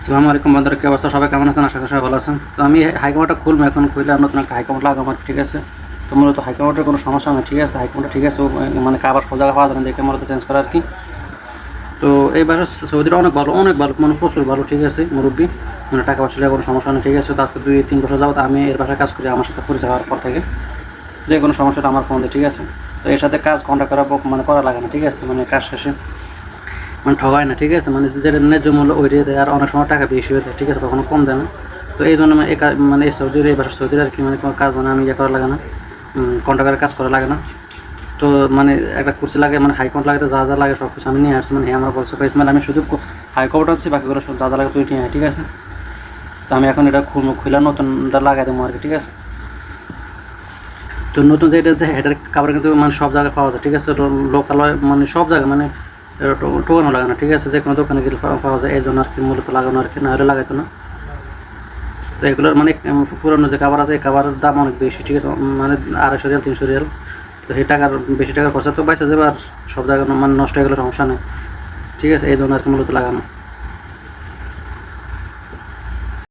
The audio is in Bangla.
আসসালামু আলাইকুম বন্ধুরা, কি অবস্থা? সবাই কেমন আছেন? আশা করি সবাই ভালো আছেন। তো আমি হাইকমান্ডটা খুলবো, এখন খুলে নতুন একটা হাইকমান্ড লাগাবো, ঠিক আছে। তো মূলত হাইকমান্ডের কোনো সমস্যা নেই, ঠিক আছে। হাইকমান্ডটা ঠিক আছে, মানে কাবার সব জায়গায় পাওয়া যায় না, দেখে মূলত চেঞ্জ করা আর কি। তো এই বাসা সৌদিটা অনেক ভালো, মানে প্রচুর ভালো, ঠিক আছে। মুরব্বী মানে টাকা পয়সা কোনো সমস্যা নেই, ঠিক আছে। তো আজকে 2-3 বছর যাবত আমি এর বাসায় কাজ করি, আমার সাথে পরিচয় হওয়ার পর থেকে যে কোনো সমস্যাটা আমার ফোন দেয়, ঠিক আছে। তো এর সাথে কাজ কন্ট্যাক্ট করা মানে করা লাগে না, ঠিক আছে। মানে কাজ শেষে মানে ঠগায় না, ঠিক আছে। মানে যেটা ন্যায্য মূল্য ওই দিয়ে দেয়, আর অনেক সময় টাকা বেশি হয়ে দেয়, ঠিক আছে, কখনো কম দেয় না। তো এই জন্য মানে এই সৌদির এই বাসার সৌদির আর কি, মানে কোনো কাজ মানে আমি ইয়ে করা লাগে না, কন্ট্রাক্টের কাজ করা লাগে না। তো মানে একটা কুর্সি লাগে, মানে হাইকমান্ড লাগাতে যা যা লাগে সব কিছু আমি নিয়ে আসছি। মানে আমার বলছে ফেস মানে আমি শুধু হাইকমান্ড আনছি, বাকিগুলো সব যা যা লাগে তুই নিয়ে আয়, ঠিক আছে। তো আমি এখন এটা খুলে নতুনটা লাগাই দেবো আর কি, ঠিক আছে। তো নতুন যেটা আছে হেডের কাপড় কিন্তু মানে সব জায়গায় পাওয়া যায়, ঠিক আছে। লোকাল মানে সব জায়গায় মানে টোকানো লাগানো, ঠিক আছে। যে কোনো দোকানে গেলে পাওয়া যায়, এই জন্য আর কি মূলত লাগানো আর কি, না হলে লাগাইতো না। তো এগুলোর মানে পুরোনো যে কাভার আছে, এই কাভারের দাম অনেক বেশি, ঠিক আছে। মানে 250 রিয়াল 300 রিয়াল। তো সেই টাকার বেশি টাকার খরচা তো বাইসা যাবে, আর সব জায়গায় মানে নষ্ট হয়ে গেলে সমস্যা নেই, ঠিক আছে। এই জন্য আর কি মূলত লাগানো।